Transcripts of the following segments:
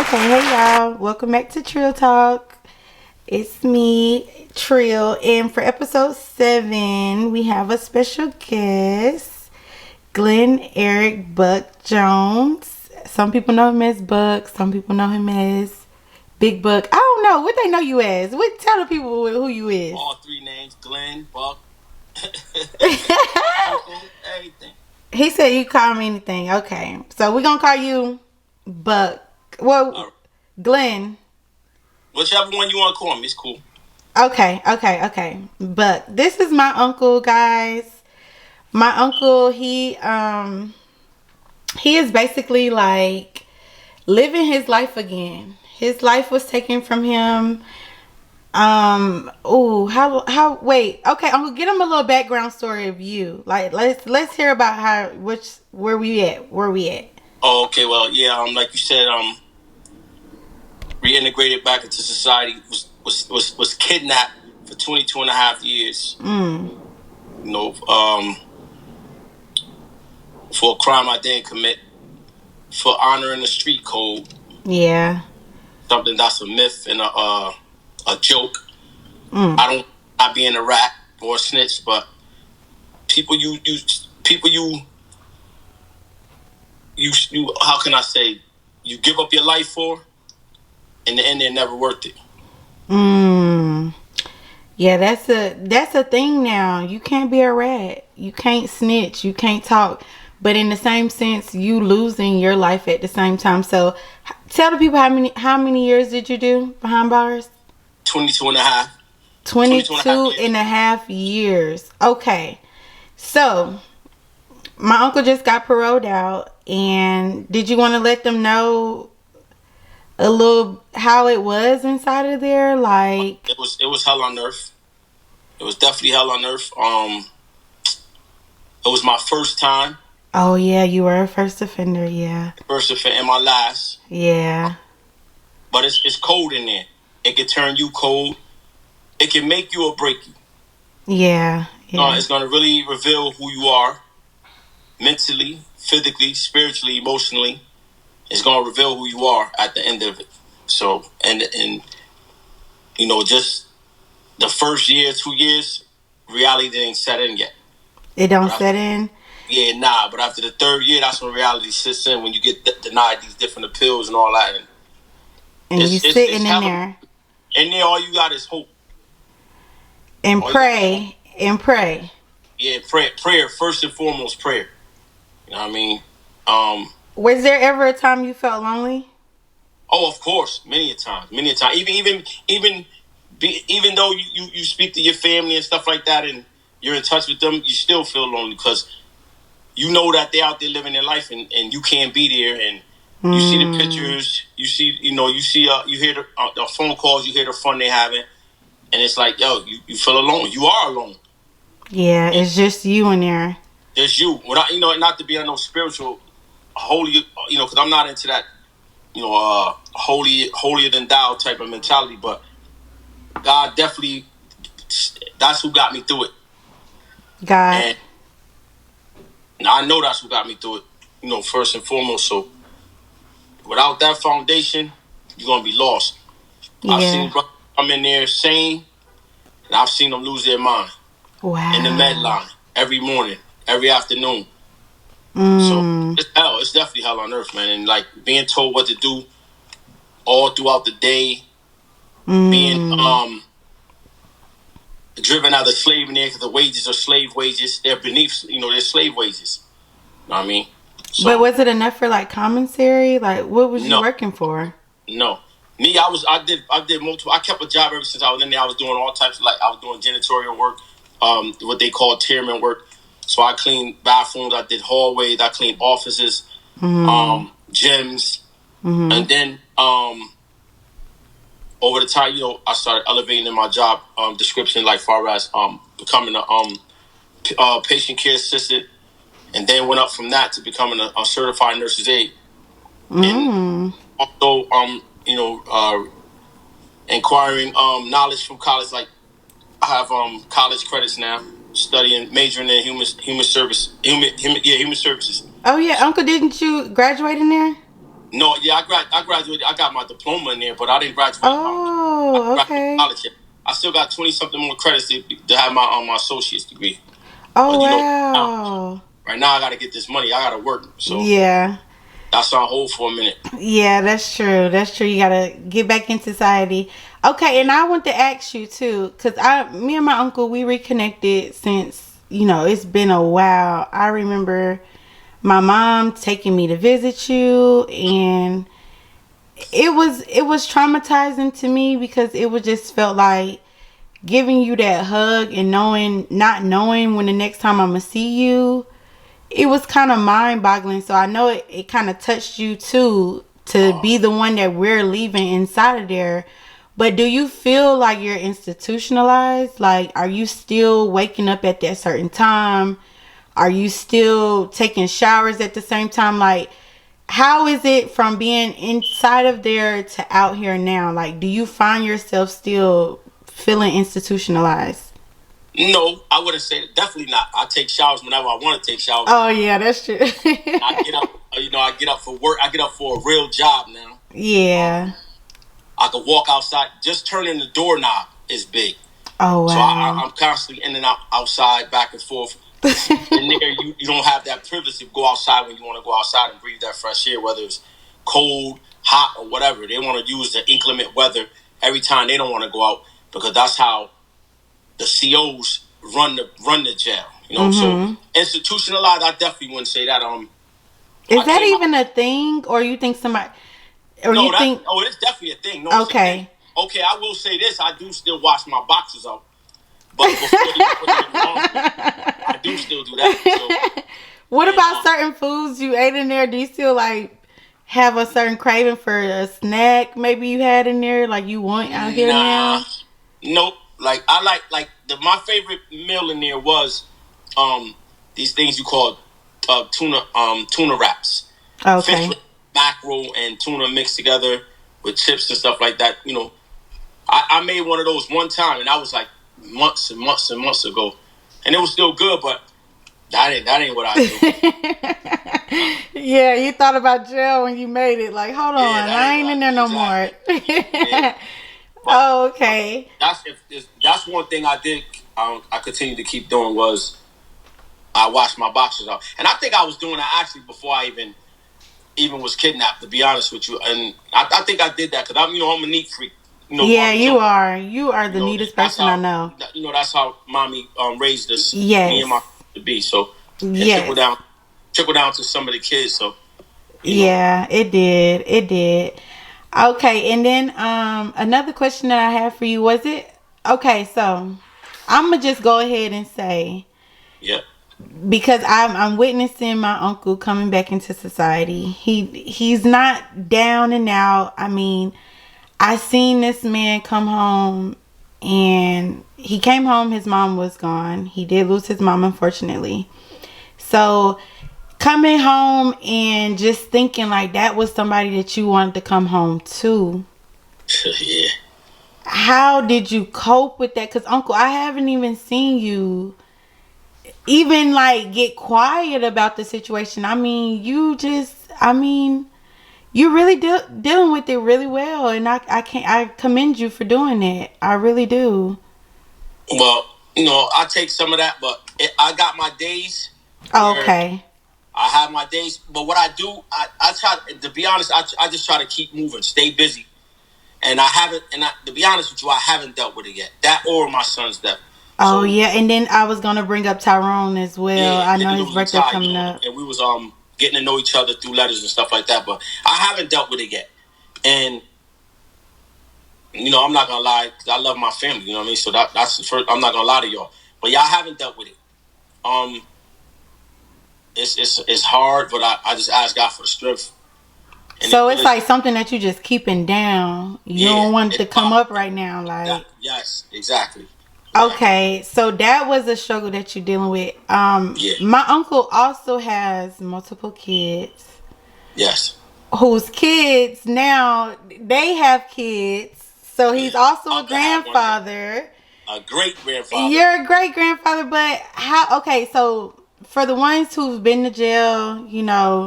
Okay, hey y'all. Welcome back to Trill Talk. It's me, Trill, and for episode 7, we have a special guest, Glenn Eric Buck Jones. Some people know him as Buck, some people know him as Big Buck. I don't know what they know you as. What tell the people who you is. All 3 names: Glenn, Buck, everything. He said you call me anything. Okay, so we're gonna call you Buck. Well, Glenn. Whichever one you want to call me, it's cool. Okay. But this is my uncle, guys. My uncle, he is basically like living his life again. His life was taken from him. Wait. Okay, Uncle, get him a little background story of you. Like let's hear about where we at. Oh, okay. Well, yeah. Like you said, reintegrated back into society. Was kidnapped for 22 and a half years. You know, for a crime I didn't commit, for honoring the street code. Yeah. Something that's a myth and a joke. I don't not being a rat or a snitch, but people you how can I say, you give up your life for, in the end they're never worth it. Yeah, that's a thing now. You can't be a rat. You can't snitch. You can't talk. But in the same sense, you losing your life at the same time. So tell the people how many years did you do behind bars? 22 and a half. 22 and a half years. Okay. So my uncle just got paroled out, and did you want to let them know a little how it was inside of there? Like it was hell on earth. It was definitely hell on earth. It was my first time. Oh yeah, you were a first offender. Yeah. First offender and my last. Yeah. But it's cold in there. It can turn you cold. It can make you or break you. Yeah. It's gonna really reveal who you are, mentally, physically, spiritually, emotionally. It's gonna reveal who you are at the end of it. So and you know, just the first year, 2 years, reality didn't set in yet. It don't set in? Yeah, nah. But after the 3rd year, that's when reality sets in, when you get denied these different appeals and all that. And you sitting in there. And then all you got is hope. And pray. And pray. Yeah, prayer. First and foremost, prayer. You know what I mean? Was there ever a time you felt lonely? Oh, of course. Many a time. Even though you speak to your family and stuff like that, and you're in touch with them, you still feel lonely, because you know that they're out there living their life, and you can't be there. And you see the pictures, you hear the phone calls, you hear the fun they're having, and it's like, yo, you feel alone. You are alone. Yeah, and it's just you in there. Just you. Without, not to be no spiritual, holy, because I'm not into that, holier than thou type of mentality, but God definitely, that's who got me through it. God. And I know that's who got me through it, first and foremost. So without that foundation, you're going to be lost. Yeah. I've seen brothers come in there sane, and I've seen them lose their mind. Wow. In the med line, every morning, every afternoon. So it's hell. It's definitely hell on earth, man. And like being told what to do all throughout the day, being driven out of slave in there, because the wages are slave wages. They're beneath, they're slave wages. You know what I mean? So, but was it enough for like commissary? Like, what was you working for? No. Me, I did multiple. I kept a job ever since I was in there. I was doing all types of, I was doing janitorial work, what they call tierman work. So I cleaned bathrooms, I did hallways, I cleaned offices, gyms, and then over the time, I started elevating in my job description, like far as becoming a patient care assistant, and then went up from that to becoming a certified nurse's aide, and also inquiring knowledge from college. Like I have college credits now, majoring in human services. Oh yeah, Uncle, didn't you graduate in there? No, yeah, I graduated. I got my diploma in there, but I didn't graduate. I didn't Oh, graduate okay. college yet. I still got 20 something more credits to have my associate's degree. Oh, But wow. right now I got to get this money. I got to work, so Yeah. that's on hold for a minute. Yeah, that's true. That's true. You gotta get back in society. Okay, Yeah. and I want to ask you too, cause me and my uncle, we reconnected since it's been a while. I remember my mom taking me to visit you, and it was traumatizing to me because it was just felt like giving you that hug and not knowing when the next time I'm gonna see you. It was kind of mind boggling. So I know it kind of touched you too to be the one that we're leaving inside of there. But do you feel like you're institutionalized? Like, are you still waking up at that certain time? Are you still taking showers at the same time? Like, how is it from being inside of there to out here now? Like, do you find yourself still feeling institutionalized? No, I wouldn't say definitely not. I take showers whenever I want to take showers. Oh yeah, that's true. I get up, I get up for work. I get up for a real job now. Yeah. I could walk outside. Just turning the doorknob is big. Oh So wow. I'm constantly in and out, outside, back and forth. And there, you don't have that privilege to go outside when you want to go outside and breathe that fresh air, whether it's cold, hot, or whatever. They want to use the inclement weather every time they don't want to go out because that's how the COs run the jail. So institutionalized, I definitely wouldn't say that. Is that even a thing, or you think somebody, or No, you think? it's definitely a thing. No, it's a thing. Okay. Okay, I will say this: I do still wash my boxes out, but before you put them in the laundry, I do still do that. So, What about certain foods you ate in there? Do you still like have a certain craving for a snack? Maybe you had in there, like you want out here now. Nope. Like I my favorite meal in there was these things you call tuna wraps. Okay. Fish, mackerel, and tuna mixed together with chips and stuff like that. I made one of those one time, and that was like months and months and months ago, and it was still good, but that ain't what I do. Yeah, you thought about jail when you made it. Like, hold on, I ain't in there no more. Yeah. Oh, okay. That's one thing I did. I continued to keep doing was I washed my boxes out, and I think I was doing that actually before I even was kidnapped. To be honest with you, and I think I did that because I'm a neat freak. Yeah, you are. You are the neatest person I know. That's how mommy raised us. Yes. Me and my to be. So yes. trickle down to some of the kids. So yeah, it did. It did. Okay, and then another question that I have for you was it okay? So I'm gonna just go ahead and say, yeah, because I'm witnessing my uncle coming back into society. He's not down and out. I mean, I seen this man come home, and he came home. His mom was gone. He did lose his mom, unfortunately. So coming home and just thinking like that was somebody that you wanted to come home to. Yeah. How did you cope with that? Because Uncle, I haven't even seen you even like get quiet about the situation. I mean, you're really dealing with it really well, and I commend you for doing it. I really do. Well, I take some of that, but I got my days. Okay. I have my days, but what I do, I try to be honest. I just try to keep moving, stay busy, and I haven't. And to be honest with you, I haven't dealt with it yet. That or my son's death. Oh yeah, and then I was gonna bring up Tyrone as well. Yeah, I know his birthday coming up, and we was getting to know each other through letters and stuff like that. But I haven't dealt with it yet, and I'm not gonna lie, 'cause I love my family. You know what I mean? So that's the first. I'm not gonna lie to y'all, but y'all haven't dealt with it. It's hard, but I just ask God for the strength. So it's like something that you just keeping down. You don't want it to come up right now, like. Yes, exactly. Okay, so that was a struggle that you're dealing with. My uncle also has multiple kids. Yes. Whose kids now they have kids, so he's also a grandfather. A great grandfather. You're a great grandfather, but how? Okay, so for the ones who've been to jail,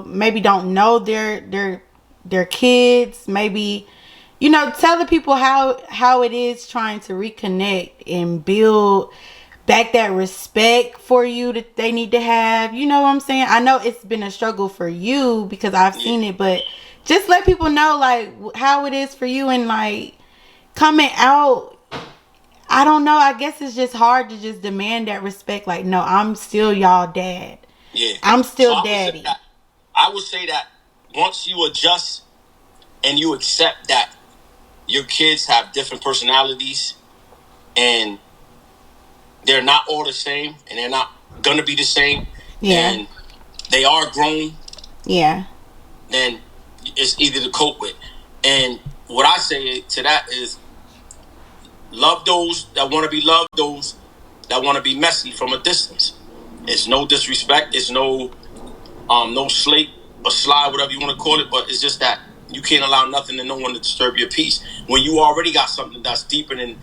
maybe don't know their their kids, maybe, you know, tell the people how it is trying to reconnect and build back that respect for you that they need to have. You know what I'm saying? I know it's been a struggle for you because I've Yeah. seen it, but just let people know like how it is for you, and like coming out. I don't know. I guess it's just hard to just demand that respect. Like, no, I'm still y'all dad. Yeah. I'm So still daddy. I would say that once you adjust and you accept that your kids have different personalities and they're not all the same and they're not gonna be the same, Yeah. and they are grown, Yeah. then it's easy to cope with. And what I say to that is love those that want to be loved, those that want to be messy from a distance. It's no disrespect. It's no slate or slide, whatever you want to call it. But it's just that you can't allow nothing and no one to disturb your peace. When you already got something that's deeper than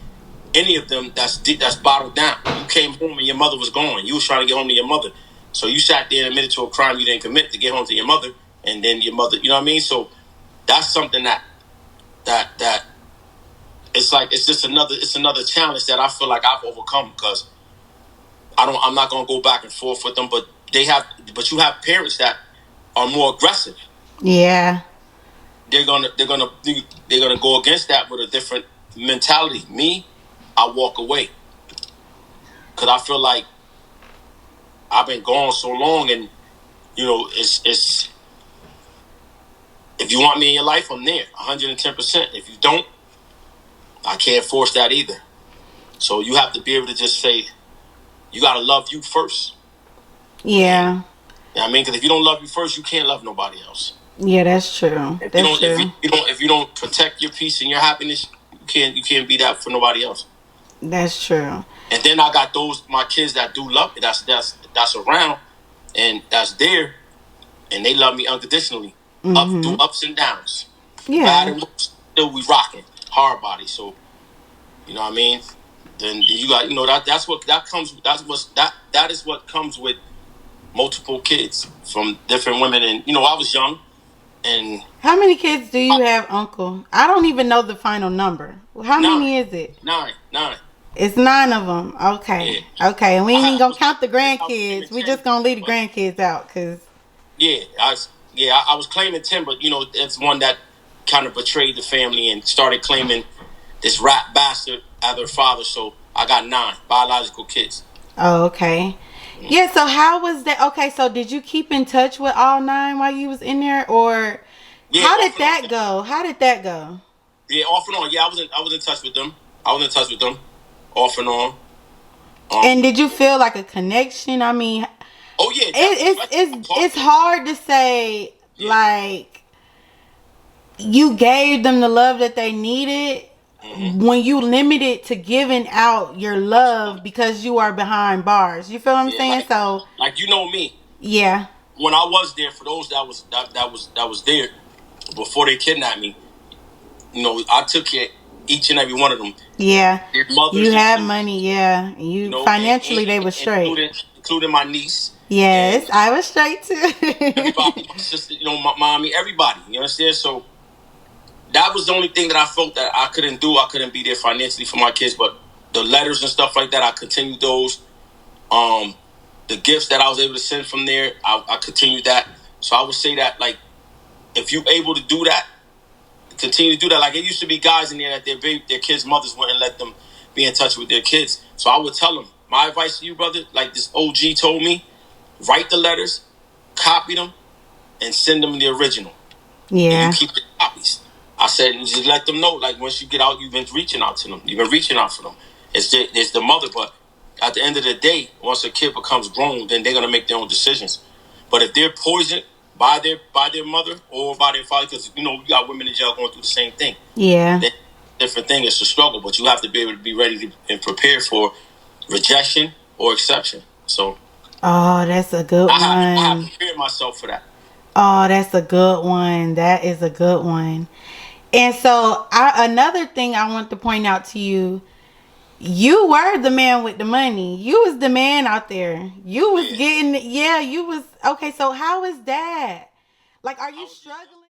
any of them, that's bottled down. You came home and your mother was gone. You was trying to get home to your mother. So you sat there and admitted to a crime you didn't commit to get home to your mother. And then your mother, you know what I mean? So that's something that it's like it's another challenge that I feel like I've overcome because I'm not gonna go back and forth with them, but you have parents that are more aggressive. Yeah. They're gonna go against that with a different mentality. Me, I walk away because I feel like I've been gone so long, and you know it's if you want me in your life, I'm there 110%. If you don't, I can't force that either. So you have to be able to just say, you got to love you first. Yeah. You know what I mean? Because if you don't love you first, you can't love nobody else. Yeah, that's true. That's true. If you don't protect your peace and your happiness, you can't be that for nobody else. That's true. And then I got my kids that do love me. That's around and that's there, and they love me unconditionally. Mm-hmm. Through ups and downs. Yeah. Bad and worse, still we rocking hard body. So you know what I mean? Then you got that is what comes with multiple kids from different women. And I was young. And how many kids do you have, Uncle? I don't even know the final number. How many is it? Nine. It's 9 of them. Okay. Yeah. Okay, and we ain't even gonna count the grandkids. We just gonna leave the grandkids out, cause. Yeah, I was claiming 10, but it's one that kind of betrayed the family and started claiming this rat bastard as her father. So I got 9 biological kids. Oh, okay. Yeah, so how was that? Okay, so did you keep in touch with all 9 while you was in there, or how did that go? How did that go? Yeah, off and on. Yeah, I was in touch with them. Off and on. And did you feel like a connection? I mean, oh yeah, it's hard to say like you gave them the love that they needed. Mm-hmm. When you limited to giving out your love because you are behind bars. You feel what I'm saying? So like me. Yeah. When I was there, for those that was there before they kidnapped me, I took care of each and every one of them. Yeah. You had money, yeah. You financially they were straight. Including my niece. Yes, I was straight too. Everybody, my sister, my mommy, everybody. You understand? So that was the only thing that I felt that I couldn't do. I couldn't be there financially for my kids, but the letters and stuff like that, I continued those. The gifts that I was able to send from there, I continued that. So I would say that, like, if you're able to do that, continue to do that. Like, it used to be guys in there that their kids' mothers wouldn't let them be in touch with their kids. So I would tell them, my advice to you, brother, like this OG told me, write the letters, copy them, and send them the original. Yeah. And you keep the copies. I said, just let them know, like, once you get out, you've been reaching out to them. You've been reaching out for them. It's the mother, but at the end of the day, once a kid becomes grown, then they're going to make their own decisions. But if they're poisoned by their mother or by their father, because, you got women in jail going through the same thing. Yeah. Then different thing. It's a struggle, but you have to be able to be ready and prepared for rejection or exception. So. Oh, that's a good one. I have prepared myself for that. Oh, that's a good one. That is a good one. And so another thing I want to point out to you, you were the man with the money. You was the man out there. You was getting, you was, okay, so how is that? Like, are you struggling?